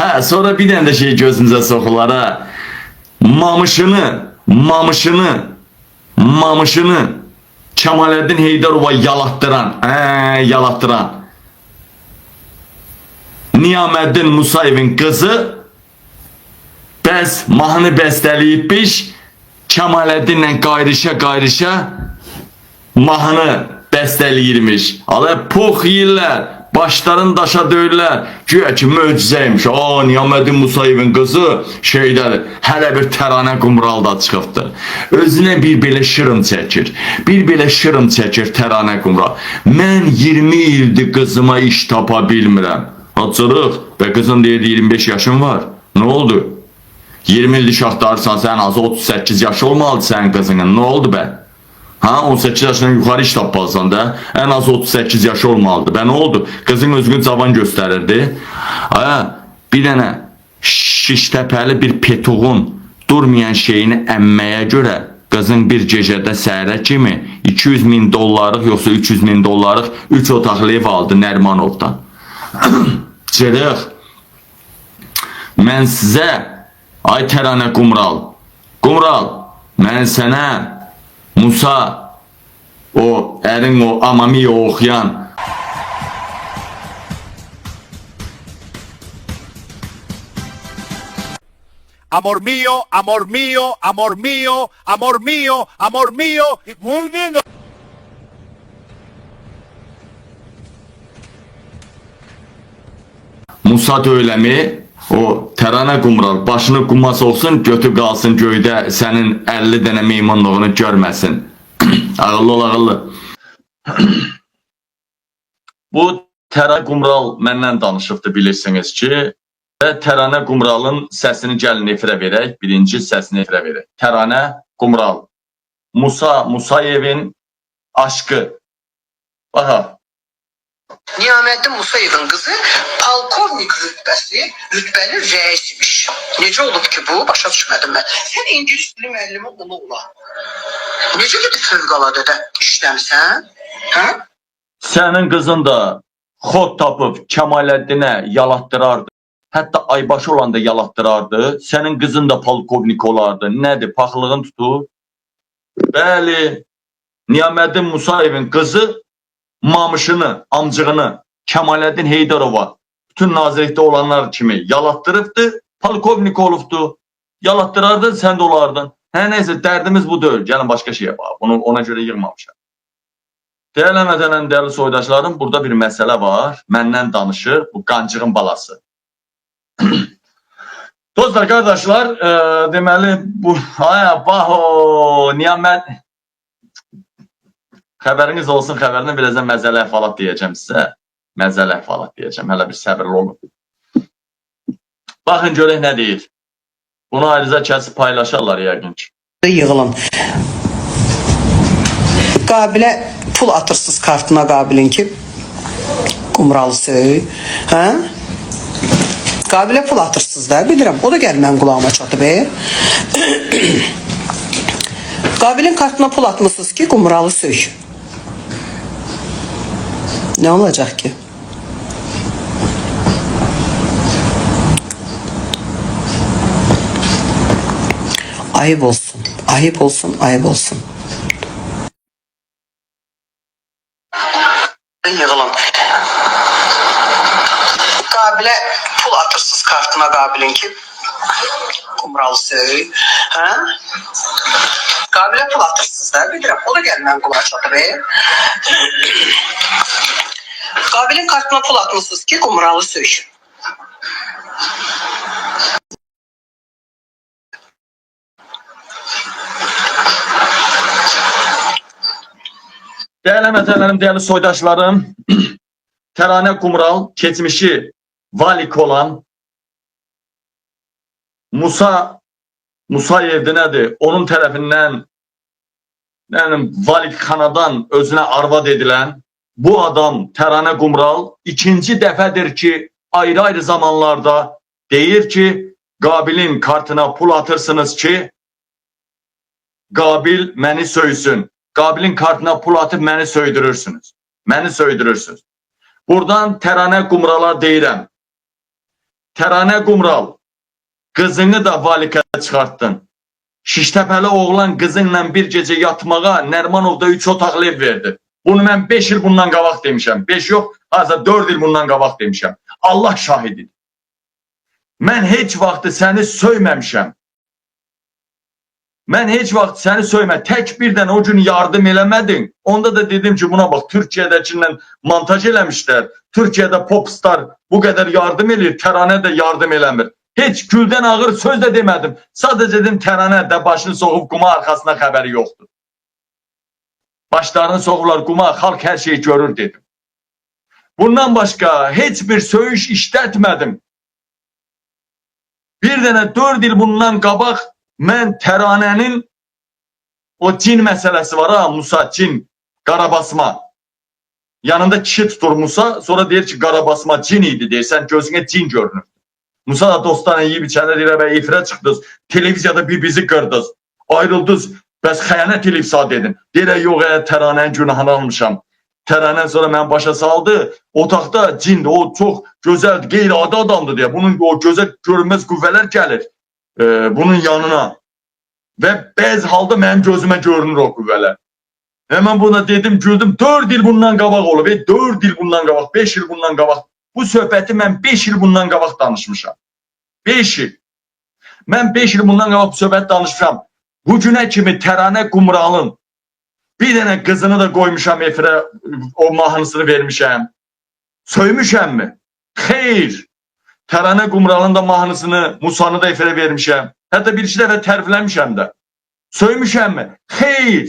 Ha, sonra bir tane de şey gözümüze sokular ha. Mamışını Kemalettin Heydarova yalattıran Niyameddin Musayev'in kızı bəs mahnı bəstəliyibmiş, Kemalettin'le gayrışa mahnı bəstəliyirmiş. Ala pox yiyirlər, başların daşa döyürlər. Güya ki möcüzəymiş. Niyameddin Musayev'in kızı şeydədir, hələ bir təranə qumralda çıxıbdır. Özünə bir belə şırım çəkir təranə qumral. Mən 20 ildir qızıma iş tapa bilmirəm. Açırıq və qızın deyirdi 25 yaşın var. Ne oldu? 20 ildir şaxtarırsan, sən azı 38 yaşı olmalıdır sənin qızının. Ne oldu be? Ha, 18 yaşından yukarı iş tapmalısan da en az 38 yaşı olmalıdır. Ben ne oldu? Kızın özünü cavan gösterirdi. Bir tane şiştəpəli bir petuğun durmayan şeyini əmməyə görə kızın bir gecədə səhərə kimi 200.000 dollarlıq yoxsa 300.000 dollarlıq 3 otaqlı ev aldı Nərmanovdan. Çırıq. Mən sizə, ay təranə Qumral, mən sənə Musa, o ərin o Amamiyo oxuyan Amor mío, amor mío, amor mío, amor mío, amor mío. Muy bien. Musa Döyləmi, o Təranə Qumral başını quma soxsun, götü qalsın göydə, sənin 50 dənə meymunluğunu görməsin. Ağıllı ol, ağıllı. Bu Təranə Qumral məndən danışıbdı, bilirsiniz ki, və Təranə Qumralın səsini gəlin efirə verək, birinci səsini efirə verək. Təranə Qumral, Musayev'in aşkı. Baxa. Niyameddin Musayev'in kızı polkovnik rütbeli reismiş. Necə olub ki bu? Başa düşmədim mən. Sən İngiliz dili müəllimi ola. Necə gedib fövqəladədə işləmsən? Hə? Sənin qızın da xod tapıb Kemalettin'e yalatdırardı. Hətta aybaşı olanda yalatdırardı. Sənin qızın da polkovnik olardı. Nədir? Paxlığın tutur. Bəli, Niyameddin Musayev'in kızı mamışını, amcığını Kemalettin Heydarova bütün nazirlikte olanlar kimi yalatdırıbdı, polkovnik olubdu. Yalatdırardın, sen de olardın. Neyse, dərdimiz bu deyil. Gəlin başka şey yapalım. Bunu ona göre yığmamışam. Değerlemeden değerli soydaşlarım, burada bir mesele var. Məndən danışır, bu qancığın balası. Dostlar, kardeşler, deməli bu Xəbəriniz olsun, xəbərini birazdan məzəli əhvalat deyəcəm sizə. Məzəli əhvalat deyəcəm, hələ bir səbirli olun. Baxın görək nə deyir. Bunu ayrıca kəsib paylaşarlar yəqin ki. Yığılın. Qabilə pul atırsız kartına Qabilin ki, Qumralı söy. Hə? Qabilə pul atırsız da, bilirəm. O da gəl mənim qulağıma çatıb. Qabilin kartına pul atmışsınız ki, Qumralı söy. Ne olacak ki? Ayıp olsun, ayıp olsun, ayıp olsun. Yığılın. Qabilə pul atırsız kartına Qabilin ki, Qumralı söy. Hə? Qabilə pul atırsız da, bilirəm. O da gəl mənim qulağa çatıb. Qabilin kartına pul atmışsınız ki, Qumralı söy. Değerli mətələrim, değerli soydaşlarım, Təranə Qumral keçmişi valik olan Musayev'de nədir? Onun tərəfindən valikxanadan özünə arvad edilen bu adam Təranə Qumral ikinci dəfədir ki, ayrı-ayrı zamanlarda deyir ki, Qabilin kartına pul atırsınız ki, Qabil məni söysün. Qabilin kartına pul atıp məni söydürürsünüz. Məni söydürürsünüz. Buradan Təranə Qumrala deyirəm. Təranə Qumral, qızını da valikaya çıxartdın. Şiştəpəli oğlan qızınla bir gecə yatmağa Nərmanovda 3 otaqlı ev verdi. Bunu mən 5 il bundan qabaq demişəm. 5 yox, azə 4 il bundan qabaq demişəm. Allah şahididir. Mən heç vaxtı səni söyməmişəm. Mən heç vaxt səni söymə. Tək birdən o gün yardım eləmədin. Onda da dedim ki, buna bax, Türkiyədəkindən montaj eləmişlər. Türkiyədə popstar bu qədər yardım eləyir, Təranə də yardım eləmir. Heç güldən ağır söz də demədim. Sadəcə dedim, Təranə də başını soğub quma arxasına xəbəri yoxdur. Başlarını soğurlar quma, xalq hər şeyi görür dedim. Bundan başqa heç bir söyüş işlətmədim. Bir dənə 4 il bundan qabaq mən Təranənin o cin məsələsi var ha, Musa, cin, qarabasma. Yanında kişi tutur Musa, sonra deyir ki, qarabasma cin idi deyir, sən gözünə cin görünür. Musa da dostlarla yiyib içəndə deyir, bə efirə çıxdınız, televiziyada bir bizi qırdınız, ayrıldınız, bəs xəyanət eləyib sağ dedin. Deyir, yox, Təranənin günahını almışam. Təranən sonra mən başa saldı, otaqda cindir, o çox gözəl, qeyri-adi adamdır deyə, bunun o gözəl görünməz qüvvələr gəlir bunun yanına və bəzi halda mənim gözümə görünür o qüvvələr. Hemen buna dedim, güldüm, 4 il bundan qabaq olub, 4 il bundan qabaq, 5 il bundan qabaq. Bu söhbəti mən 5 il bundan qabaq danışmışam. 5 il. Mən 5 il bundan qabaq bu söhbəti danışmışam. Bu günə kimi Təranə Qumralın bir dənə qızını da qoymuşam efirə, o mahnısını vermişəm. Söymüşəm mi? Xeyr. Təranə Qumralın da mahnısını, Musanı da efirə vermişəm. Hətta bir iki dəfə tərifləmişəm də. Söymüşəm mi? Xeyr.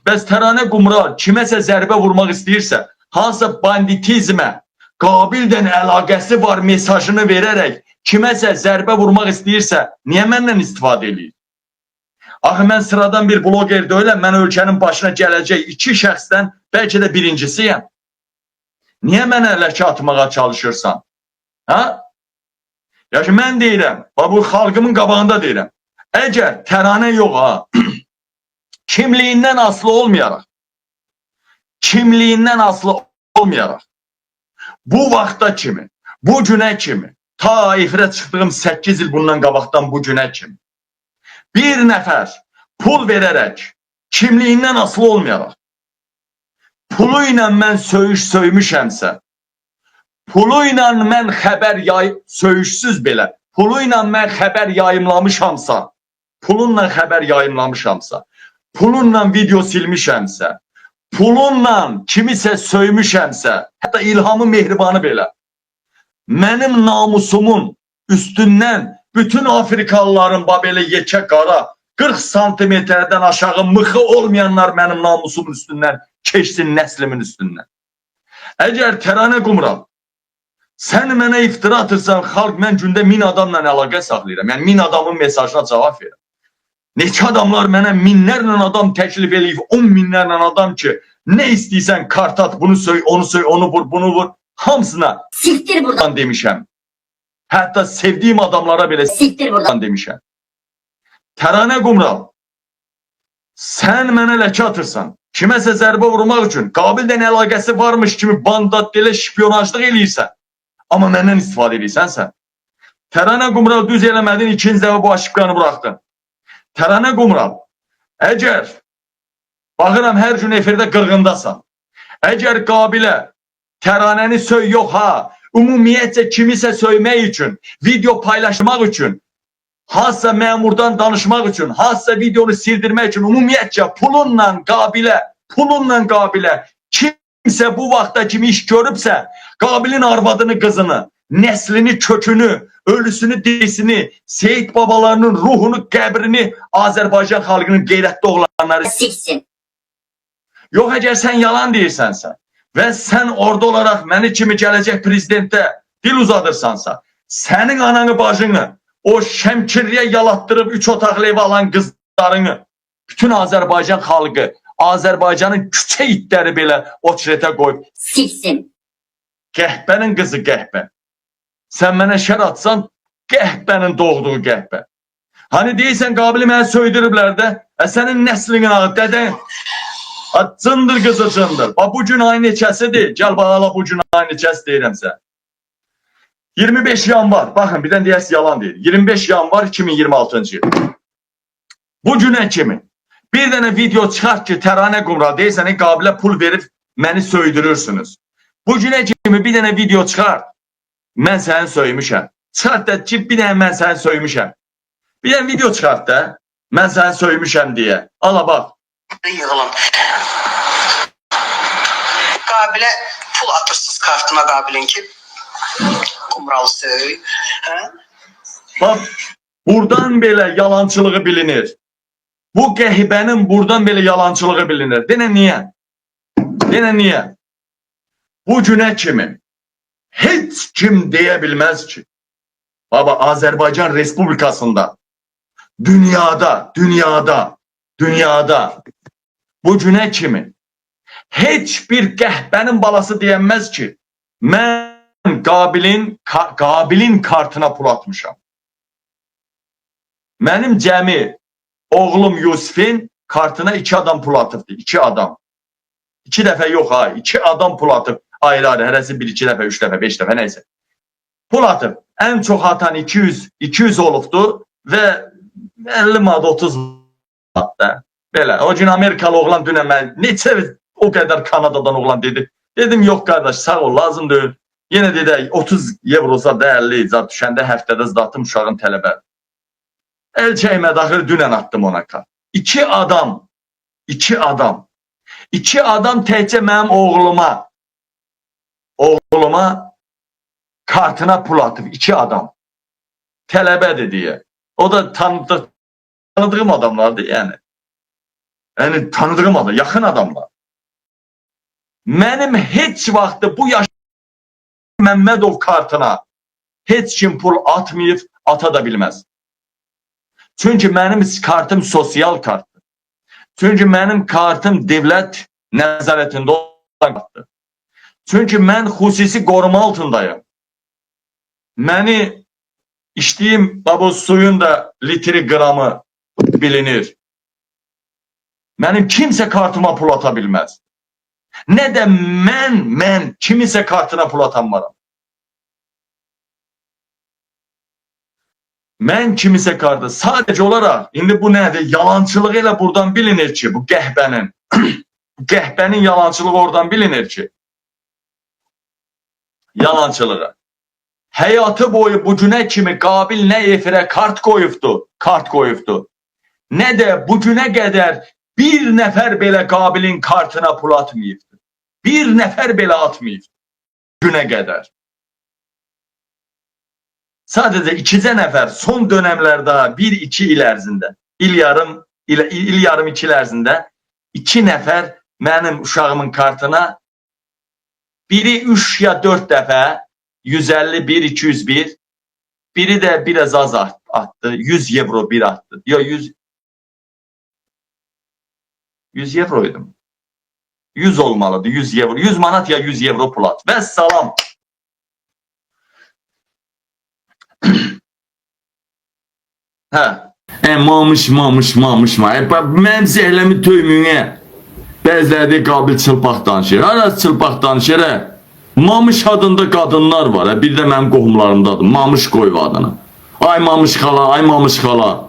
Bəs Təranə Qumral kiməsə zərbə vurmaq istəyirsə, hansısa banditizmə, qabildən əlaqəsi var mesajını verərək kiməsə zərbə vurmaq istəyirsə, niyə məndən istifadə edir? Axı mən sıradan bir bloger deyiləm, mən ölkənin başına gələcək 2 şəxsdən bəlkə də birincisiyəm. Niyə mənə ləkə atmağa çalışırsan? Ha? Ya ki mən deyirəm, bu xalqımın qabağında deyirəm. Əgər Təranə yox ha, kimliyindən asılı olmayaraq, bu vaxta kimi, bu günə kimi, ta efirə çıxdığım 8 il bundan qabaqdan bu günə kimi, bir nəfər pul verərək, kimliyindən asılı olmayaraq, pulu ilə mən söymüşəmsə, pulu ilə mən xəbər söyüşsüz belə, pulu ilə mən xəbər yayımlamışamsa, pulunla xəbər yayımlamışamsa, pulunla video silmişəmsə, pulunla kimisə söymüşəmsə, hətta İlhamı Mehribanı belə, mənim namusumun üstündən bütün Afrikalıların belə yekə qara 40 santimetrdən aşağı mıxı olmayanlar mənim namusumun üstündən keçsin, nəslimin üstündən. Əgər Təranə Qumral, sən mənə iftira atırsan, xalq, mən gündə 1000 adamla əlaqə saxlayıram. Yəni 1000 adamın mesajına cavab verirəm. Neçə adamlar mənə minlərlə adam təklif eləyib, 10 minlərlə adam ki, nə istəyirsən kart at, bunu söy, onu vur, bunu vur, hamısına siktir buradan demişəm. Hətta sevdiyim adamlara belə siktir buradan demişəm. Təranə Qumral, sən mənə ləkə atırsan, kiməsə zərbə vurmaq üçün qabildən əlaqəsi varmış kimi bandat elə şpiyonajlıq eləyirsən, amma məndən istifadə edirsən sən. Təranə Qumral düz eləmədin, ikinci dəfə bu aşıqqanı buraxdın. Təranə Qumral, əgər, baxıram hər gün efirdə qırğındasan, əgər qabilə Təranəni söy yox ha, ümumiyyətcə kimisə söymək üçün, video paylaşmaq üçün, hansısa məmurdan danışmaq üçün, hansısa videonu sildirmək üçün, ümumiyyətcə pulunla qabilə, kimsə bu vaxta kimi iş görübsə, qabilin arvadını, qızını, nəslini, kökünü, ölüsünü, dirisini, Seyid babalarının ruhunu, qəbrini Azərbaycan xalqının qeyrətli oğlanları siksin. Yox, əgər sən yalan deyirsənsə və sən orada olaraq məni kimi gələcək prezidentə dil uzadırsansa, sənin ananı, bacını, o Şəmkirliyə yalatdırıb 3 otaqlı ev alan qızlarını, bütün Azərbaycan xalqı, Azərbaycanın küçə itləri belə o çirətə qoyub Siksin. Qəhbənin qızı qəhbə. Sən mənə şər atsan, qəhbənin doğduğu qəhbə. Hani deyirsən, qabili mənə söydürüblər də, sənin nəslinin ağı, dədən, cındır qızı cındır. Bu gün ay neçəsidir, gəl bağala bu gün ay neçəsi deyirəm sən. 25 yanvar. Bakın birden diyəsi yalan değil. 25 yanvar 2026. yıl. Bu günə kimi bir dənə video çıxart ki, Təranə Qumra deyirsən, Qabilə pul verib məni söydürürsünüz. Bu günə kimi bir dənə video çıxart. Mən səni söymüşəm. Çıxart da ki, bir dənə mən səni söymüşəm. Bir dənə video çıxart da. Mən səni söymüşəm deyə. Ala bax. Yığılın. Qabilə pul atırsınız kartına Qabilin ki, Qumralı söy. Hə? Bax, buradan belə yalançılığı bilinir. Bu Qəhibənin buradan belə yalançılığı bilinir. Denə niyə? Denə niyə? Bu günə kimi heç kim deyə bilməz ki, baba Azərbaycan Respublikasında, dünyada bu günə kimi heç bir Qəhibənin balası deyənməz ki, mən Qabilin kartına pul atmışam. Mənim cəmi oğlum Yusifin kartına 2 adam pul atıbdı. 2 adam. 2 dəfə yox ha. 2 adam pul atıb. Ayrı-ayrı. Hərəsi 1-2 dəfə, 3 dəfə, 5 dəfə nəysə. Pul atıb. Ən çox atan 200 olubdu və 50 manat 30 manat da. Belə. O gün Amerikalı oğlan dünən mən neçə o qədər Kanadadan oğlan dedi. Dedim yox qardaş sağ ol lazım deyil. Yenə dedi 30 evrosa da 50 zat düşəndə həftədə zatım uşağın tələbə. El çəkmədi axır dünən attım ona kart. 2 adam təkcə mənim oğluma kartına pul atıb. 2 adam. Tələbədir deyə. O da tanıdığım adamlardı yəni. Yəni tanıdığım adam, yaxın adamlar. Mənim heç vaxtı bu yaş Məmmədov kartına heç kim pul atmayıb, ata da bilməz. Çünki mənim kartım sosial kartdır. Çünki mənim kartım devlət nəzarətində olan kartdır. Çünki mən xüsusi qoruma altındayım. Məni içdiyim baba suyun da litri qramı bilinir. Mənim kimsə kartıma pul ata bilməz. Nə də mən kimisə kartına pul atanmaram. Mən kimisə kartı sadəcə olaraq, indi bu nədir? Yalançılığı ilə buradan bilinir ki, bu Qəhibənin yalançılığı oradan bilinir ki, yalançılığı. Həyatı boyu bu günə kimi Qabil nə efirə kart qoyubdu, nə də bu günə qədər bir nəfər belə Qabilin kartına pul atmayıbdı. Bir nəfər belə atmayıbdı günə qədər. Sadəcə 2 nəfər son dönəmlərdə 1-2 il ərzində, il yarım 2 il ərzində 2 nəfər mənim uşağımın kartına biri 3 ya 4 dəfə 151, 201, biri də biraz az attı, 100 evro bir attı. Yo 100 evroydum. 100 olmalıdır, 100 evro. 100 manat ya 100 evro pul at. Və salam. Hə. Mamış. Mənim zəhləmi töymüyünə. Bəziləri Qabil çılpaq danışır. Arası çılpaq danışır. Mamış adında qadınlar var. Bir də mənim qohumlarımdadır. Mamış qoyub adını. Ay Mamış xala.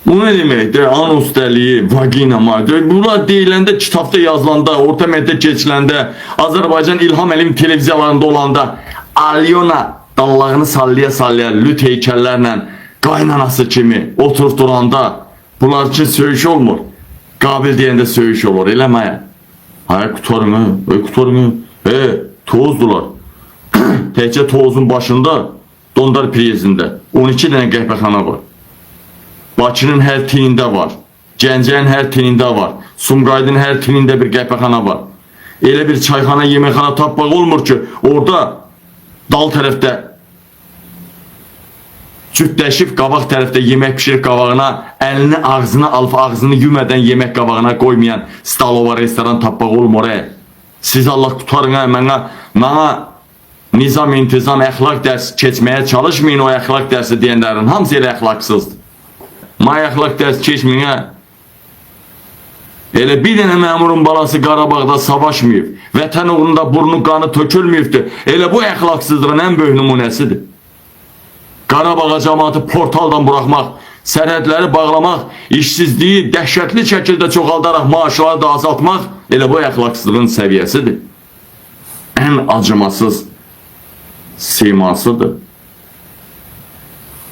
Bu ne deməkdir? Anus dəliyi, vagina maddə. Bunlar deyiləndə, kitabda yazılanda, orta məktəb keçiləndə, Azərbaycan İlham Əliyev televiziyalarında olanda, Alyona dallağını sallaya lüt heykəllərlə qaynanası kimi oturtulanda bunlar üçün söyüş olmur. Qabil deyəndə söyüş olur, eləməyə. Ay qutarını, tozdular. Təkcə tozun başında, Dondar Priyezində 12 dənə qəhvəxana var. Bakının hər tinində var. Gəncənin hər tinində var. Sumqaydın hər tinində bir qəhvəxana var. Elə bir çayxana, yeməkxana tapmaq olmur ki, orada dal tərəfdə cütləşib qabaq tərəfdə yemək pişirib qabağına, əlini ağzına alıb ağzını yemədən yemək qabağına qoymayan stalova restoran tapmaq olmur. Siz Allah qutarın, mənə nizam, intizam, əxlaq dərsi keçməyə çalışmayın. O əxlaq dərsi deyənlərin hamısı elə əxlaqsızdır. May əxlaq dərsi keçməyə Elə bir dənə məmurun balası Qarabağda savaşmayıb, vətən uğrunda burnu qanı tökülməyibdir. Elə bu əxlaqsızlığın ən böyük nümunəsidir. Qarabağa cəmaatı portaldan buraxmaq, sərhədləri bağlamaq, işsizliyi dəhşətli şəkildə çoxaldaraq maaşları da azaltmaq elə bu əxlaqsızlığın səviyyəsidir. Ən acımasız simasıdır.